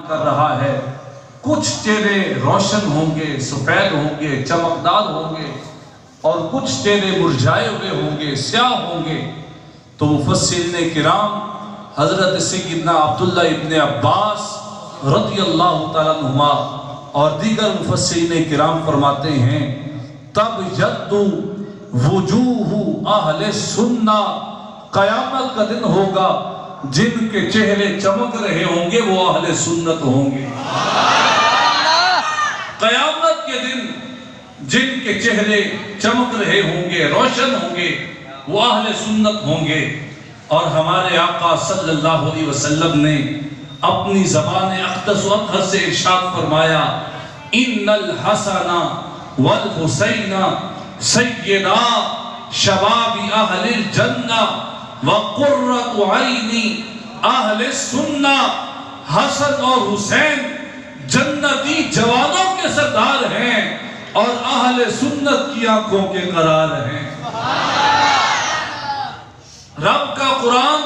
کر رہا ہے. کچھ چہرے روشن ہوں گے، سفید ہوں گے، چمکدار ہوں گے، اور کچھ چہرے مرجھائے ہوئے ہوں گے، سیاہ ہوں گے. تو مفسرین کرام حضرت سیدنا عبداللہ ابن عباس رضی اللہ تعالیٰ عنہما اور دیگر مفسرین کرام فرماتے ہیں تبیض وجوہ اہل سنہ، قیامت کا دن ہوگا جن کے چہرے چمک رہے ہوں گے وہ اہل سنت ہوں گے. قیامت کے دن جن کے چہرے چمک رہے ہوں گے، روشن ہوں گے، وہ اہل سنت ہوں گے. اور ہمارے آقا صلی اللہ علیہ وسلم نے اپنی زبان اقدس و اطہر سے ارشاد فرمایا ان الحسن والحسین سیدا شباب اہل الجنہ وقرۃ عین اہل السنہ. حسن اور حسین جنتی جوانوں کے سردار ہیں اور اہل سنت کی آنکھوں کے قرار ہیں. رب کا قرآن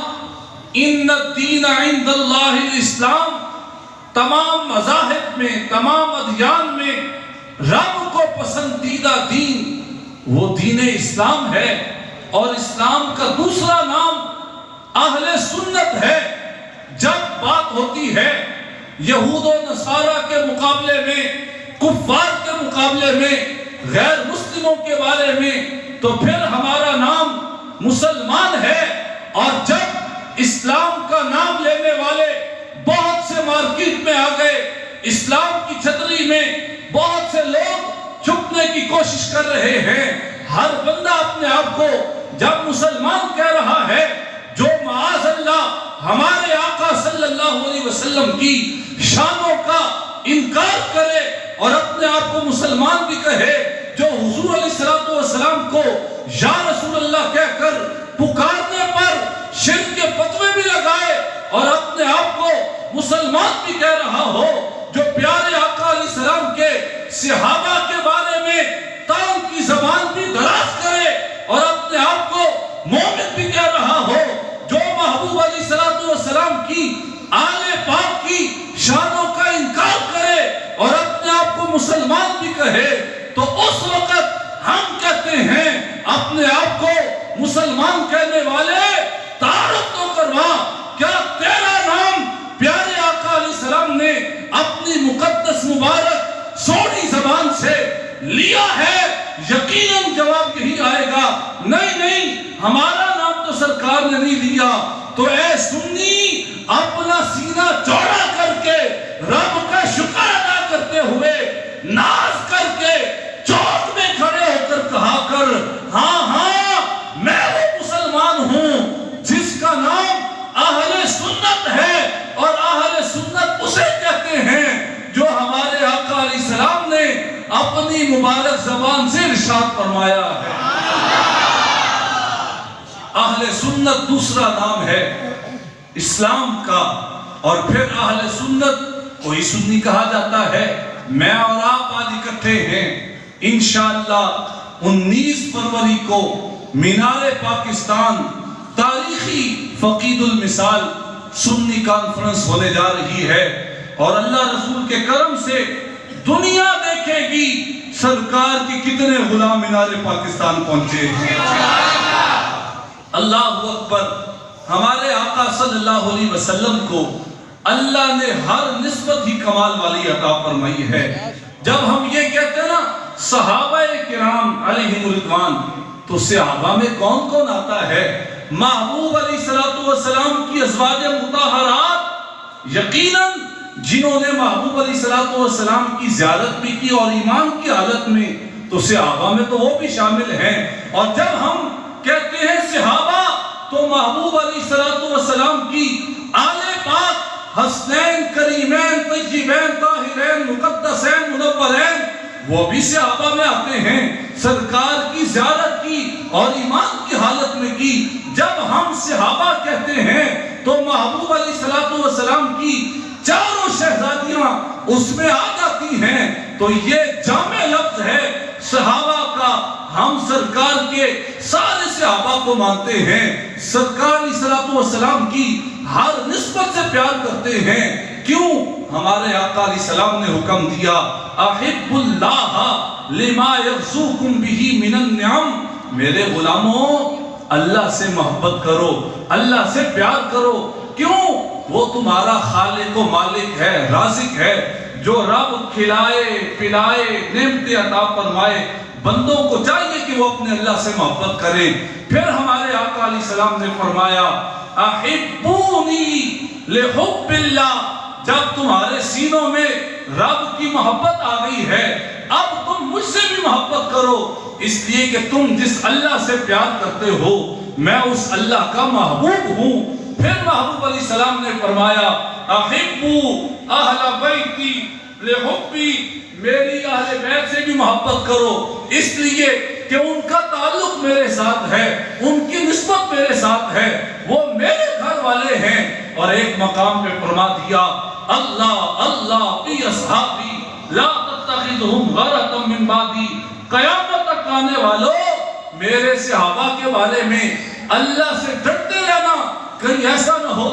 ان الدین عند اللہ الاسلام، تمام مذاہب میں، تمام ادیان میں رب کو پسندیدہ دین وہ دین اسلام ہے، اور اسلام کا دوسرا نام اہل سنت ہے. جب بات ہوتی ہے یہود و نصارہ کے مقابلے میں، کفار کے مقابلے میں، غیر مسلموں کے بارے میں، تو پھر ہمارا نام مسلمان ہے. اور جب اسلام کا نام لینے والے بہت سے مارکیٹ میں آ گئے، اسلام کی چھتری میں بہت سے لوگ چھپنے کی کوشش کر رہے ہیں. ہر بندہ اپنے آپ کو جب مسلمان کہہ رہا ہے، جو معاذ اللہ ہمارے آقا صلی اللہ علیہ وسلم کی شانوں کا انکار کرے اور اپنے آپ کو مسلمان بھی کہے، جو حضور علیہ السلام کو یا رسول اللہ کہہ کر پکارنے پر شرک کے فتوے بھی لگائے اور اپنے آپ کو مسلمان بھی کہہ رہا ہو، جو پیارے آقا علیہ السلام کے صحابہ کے بارے میں تان کی زبان بھی دراز کرے اور اپنے آپ کو مومن بھی کہہ رہا ہو، جو محبوب علیہ السلام کی آل پاک کی شانوں کا انکار کرے اور اپنے آپ کو مسلمان بھی کہے، تو اس وقت ہم کہتے ہیں اپنے آپ کو مسلمان کہنے والے تعارف تو کروا، کیا تیرا نام پیارے آقا علیہ السلام نے اپنی مقدس مبارک سونی زبان سے لیا ہے؟ یقیناً جواب یہی آئے گا نہیں، ہمارا نام تو سرکار نے نہیں لیا. تو اے سنی، اپنا سینہ چوڑا کر کے رب کا شکر ادا کرتے ہوئے ناز کر کے چوک میں کھڑے ہو کر کہا کر ہاں میں وہ مسلمان ہوں جس کا نام اہل سنت ہے، اور اہل سنت اسے کہتے ہیں جو ہمارے آقا علیہ السلام نے اپنی مبارک زبان سے ارشاد فرمایا ہے. اہل سنت دوسرا نام ہے اسلام کا. اور پھر اہل سنت کوئی سنی کہا جاتا ہے. میں اور آپ آج اکٹھے ہیں، انشاءاللہ 19 فروری کو مینار پاکستان تاریخی فقید المثال سنی کانفرنس ہونے جا رہی ہے، اور اللہ رسول کے کرم سے دنیا دیکھے گی سرکار کی کتنے غلام مینار پاکستان پہنچے ہیں. اللہ اکبر. ہمارے آقا صلی اللہ علیہ وسلم کو اللہ نے ہر نسبت ہی کمال والی عطا فرمائی ہے. جب ہم یہ کہتے ہیں نا صحابہ کرام علیہم رضوان، تو صحابہ میں کون کون آتا ہے؟ محبوب علیہ السلام کی ازواج مطہرات، یقیناً جنہوں نے محبوب علیہ السلام کی زیارت بھی کی اور ایمان کی حالت میں، تو صحابہ میں تو وہ بھی شامل ہیں. اور جب ہم کہتے ہیں صحابہ تو محبوب علیہ السلام کی آل پاک حسنین، کریمین، طیبین، طاہرین، مقدسین، منورین، وہ بھی صحابہ میں آتے ہیں. سرکار کی زیارت کی اور ایمان کی حالت میں کی. جب ہم صحابہ کہتے ہیں تو محبوب علیہ السلام کی چاروں شہزادیاں اس میں آ جاتی ہیں. تو یہ جامع لفظ ہے صحابہ کا. ہم سرکار کے سارے صحابہ کو مانتے ہیں، سرکار علیہ السلام کی ہر نسبت سے پیار کرتے ہیں. کیوں؟ ہمارے آقا علیہ السلام نے حکم دیا احب اللہ لما یغزوکم بہ من النعم، میرے غلاموں اللہ سے محبت کرو، اللہ سے پیار کرو، کیوں؟ وہ تمہارا خالق و مالک ہے، رازق ہے، جو رب کھلائے پلائے نعمتیں عطا فرمائے۔ بندوں کو چاہیے کہ وہ اپنے اللہ سے محبت کریں۔ پھر ہمارے آقا علیہ السلام نے فرمایا احبونی لحب اللہ، جب تمہارے سینوں میں رب کی محبت آ گئی ہے اب تم مجھ سے بھی محبت کرو، اس لیے کہ تم جس اللہ سے پیار کرتے ہو میں اس اللہ کا محبوب ہوں۔ پھر محبوب علیہ السلام نے فرمایا احبو اہل بیتی لحبی، میری اہل بیت سے بھی محبت کرو، اس لیے کہ ان کا تعلق میرے ساتھ ہے، ان کی نسبت میرے ساتھ ہے، وہ میرے گھر والے ہیں۔ اور ایک مقام پہ فرما دیا اللہ اللہ فی اصحابی لا تتخذہم غرۃ من بعدی، قیامت تک آنے والوں میرے صحابہ کے بارے میں اللہ سے ڈرتے رہنا، کہیں ایسا نہ ہو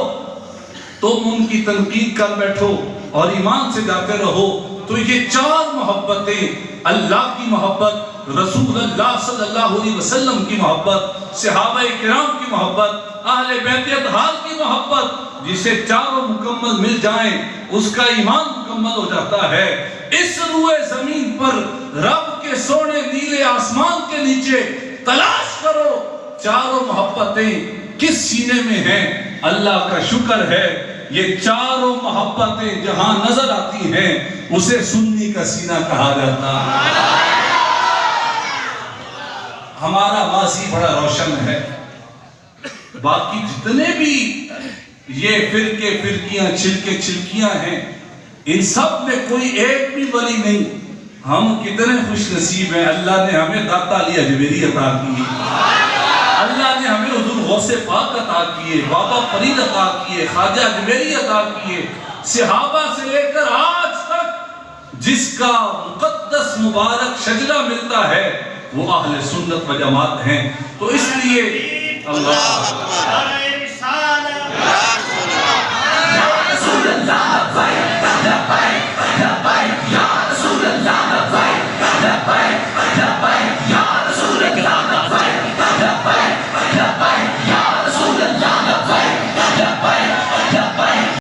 تم ان کی تنقید کر بیٹھو اور ایمان سے جاتے رہو۔ تو یہ چار محبتیں، اللہ کی محبت، رسول اللہ صلی اللہ علیہ وسلم کی محبت، صحابہ کرام کی محبت، اہل بیت اطہار کی محبت، جسے چاروں مکمل مل جائیں اس کا ایمان مکمل ہو جاتا ہے۔ اس روئے زمین پر رب کے سونے نیلے آسمان کے نیچے تلاش کرو چاروں محبتیں کس سینے میں ہیں۔ اللہ کا شکر ہے یہ چاروں محبتیں جہاں نظر آتی ہیں اسے سنی کا سینہ کہا جاتا ہے۔ ہمارا ماضی بڑا روشن ہے، باقی جتنے بھی یہ فرقے فرقیاں چھلکے چھلکیاں ہیں ان سب میں کوئی ایک بھی ولی نہیں۔ ہم کتنے خوش نصیب ہیں، اللہ نے ہمیں داتا علی اجمیری عطا کی، اللہ نے ہمیں حضور غوث پاک عطا کیے، بابا فرید عطا کیے، خواجہ اجمیری عطا کیے۔ صحابہ سے لے کر آج تک جس کا مقدس مبارک شجرہ ملتا ہے وہ اہل سنت و جماعت ہیں۔ تو اس لیے اللہ